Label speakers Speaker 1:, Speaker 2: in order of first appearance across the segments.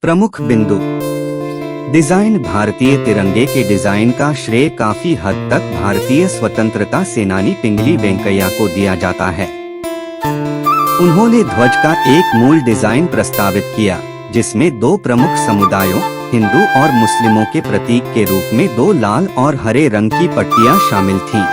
Speaker 1: प्रमुख बिंदु। डिजाइन। भारतीय तिरंगे के डिजाइन का श्रेय काफी हद तक भारतीय स्वतंत्रता सेनानी पिंगली वेंकैया को दिया जाता है। उन्होंने ध्वज का एक मूल डिजाइन प्रस्तावित किया, जिसमें दो प्रमुख समुदायों हिंदू और मुस्लिमों के प्रतीक के रूप में दो लाल और हरे रंग की पट्टियां शामिल थीं।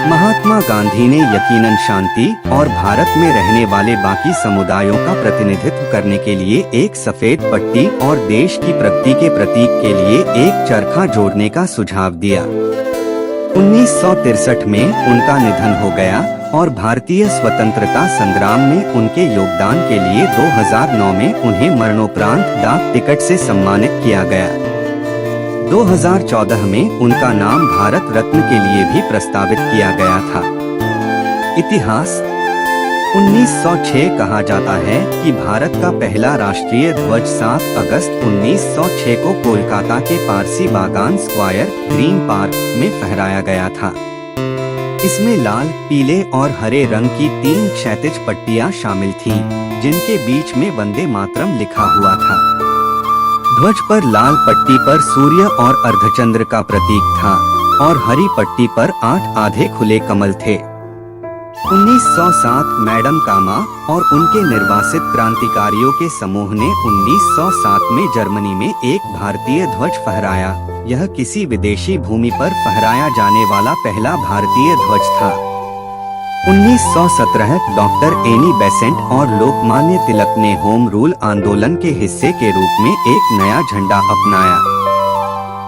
Speaker 1: महात्मा गांधी ने यकीनन शांति और भारत में रहने वाले बाकी समुदायों का प्रतिनिधित्व करने के लिए एक सफेद पट्टी और देश की प्रगति के प्रतीक के लिए एक चरखा जोड़ने का सुझाव दिया। 1963 में उनका निधन हो गया और भारतीय स्वतंत्रता संग्राम में उनके योगदान के लिए 2009 में उन्हें मरणोपरांत डाक टिकट से सम्मानित किया गया। 2014 में उनका नाम भारत रत्न के लिए भी प्रस्तावित किया गया था। इतिहास। 1906 कहा जाता है कि भारत का पहला राष्ट्रीय ध्वज 7 अगस्त 1906 को कोलकाता के पारसी बागान स्क्वायर ग्रीन पार्क में फहराया गया था। इसमें लाल, पीले और हरे रंग की 3 क्षैतिज पट्टियां शामिल थीं, जिनके बीच में वंदे मातरम लिखा हुआ था। ध्वज पर लाल पट्टी पर सूर्य और अर्धचंद्र का प्रतीक था और हरी पट्टी पर 8 आधे खुले कमल थे। 1907 मैडम कामा और उनके निर्वासित क्रांतिकारियों के समूह ने 1907 में जर्मनी में एक भारतीय ध्वज फहराया। यह किसी विदेशी भूमि पर फहराया जाने वाला पहला भारतीय ध्वज था। 1917 डॉक्टर एनी बेसेंट और लोकमान्य तिलक ने होम रूल आंदोलन के हिस्से के रूप में एक नया झंडा अपनाया।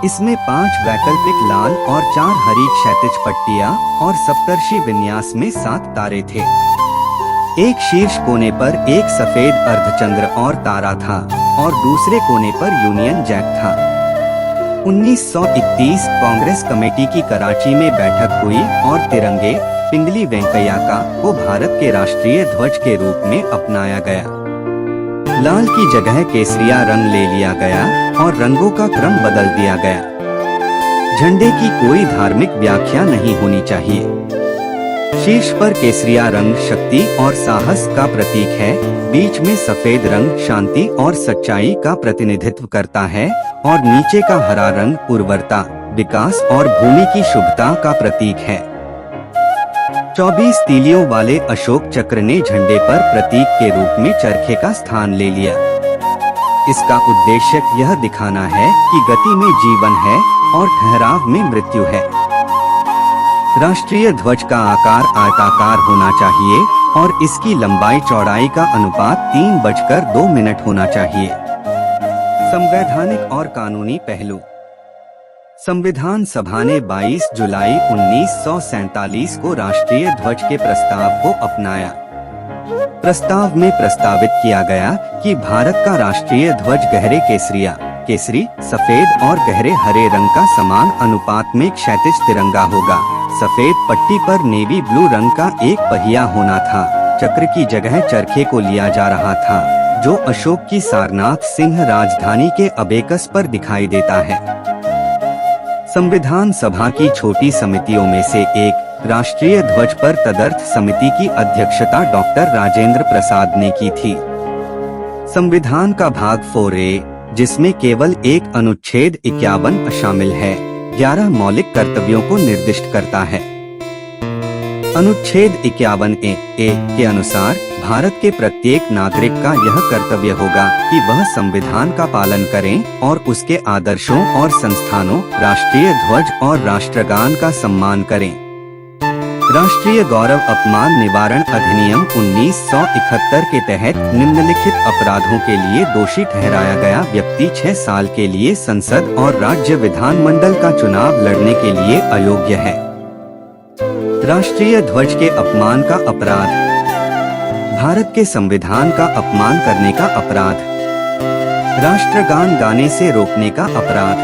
Speaker 1: इसमें 5 वैकल्पिक लाल और 4 हरी क्षैतिज पट्टियां और सप्तर्षि विन्यास में 7 तारे थे। एक शीर्ष कोने पर एक सफेद अर्धचंद्र और तारा था और दूसरे कोने पर यूनियन जैक था। 1931 कांग्रेस कमेटी की कराची में बैठक हुई और तिरंगे पिंगली वेंकैया को भारत के राष्ट्रीय ध्वज के रूप में अपनाया गया। लाल की जगह केसरिया रंग ले लिया गया और रंगों का क्रम बदल दिया गया। झंडे की कोई धार्मिक व्याख्या नहीं होनी चाहिए। शीर्ष पर केसरिया रंग शक्ति और साहस का प्रतीक है, बीच में सफेद रंग शांति और सच्चाई का प्रतिनिधित्व करता है और नीचे का हरा रंग उर्वरता, विकास और भूमि की शुभता का प्रतीक है। 24 तीलियों वाले अशोक चक्र ने झंडे पर प्रतीक के रूप में चरखे का स्थान ले लिया। इसका उद्देश्य यह दिखाना है कि गति में जीवन है और ठहराव में मृत्यु है। राष्ट्रीय ध्वज का आकार आयताकार होना चाहिए और इसकी लंबाई चौड़ाई का अनुपात 3:02 होना चाहिए। संवैधानिक और कानूनी पहलू। संविधान सभा ने 22 जुलाई 1947 को राष्ट्रीय ध्वज के प्रस्ताव को अपनाया। प्रस्ताव में प्रस्तावित किया गया कि भारत का राष्ट्रीय ध्वज गहरे केसरी, सफेद और गहरे हरे रंग का समान अनुपात में क्षैतिज तिरंगा होगा। सफेद पट्टी पर नेवी ब्लू रंग का एक पहिया होना था। चक्र की जगह चरखे को लिया जा रहा था, जो अशोक की सारनाथ सिंह राजधानी के अबेकस पर दिखाई देता है। संविधान सभा की छोटी समितियों में से एक राष्ट्रीय ध्वज पर तदर्थ समिति की अध्यक्षता डॉक्टर राजेंद्र प्रसाद ने की थी। संविधान का भाग 4A, जिसमें केवल एक अनुच्छेद 51 शामिल है, 11 मौलिक कर्तव्यों को निर्दिष्ट करता है। अनुच्छेद 51A के अनुसार भारत के प्रत्येक नागरिक का यह कर्तव्य होगा कि वह संविधान का पालन करें और उसके आदर्शों और संस्थानों, राष्ट्रीय ध्वज और राष्ट्रगान का सम्मान करें। राष्ट्रीय गौरव अपमान निवारण अधिनियम 1971 के तहत निम्नलिखित अपराधों के लिए दोषी ठहराया गया व्यक्ति 6 साल के लिए संसद और राज्य विधानमंडल का चुनाव लड़ने के लिए अयोग्य है। राष्ट्रीय ध्वज के अपमान का अपराध। भारत के संविधान का अपमान करने का अपराध। राष्ट्रगान गाने से रोकने का अपराध।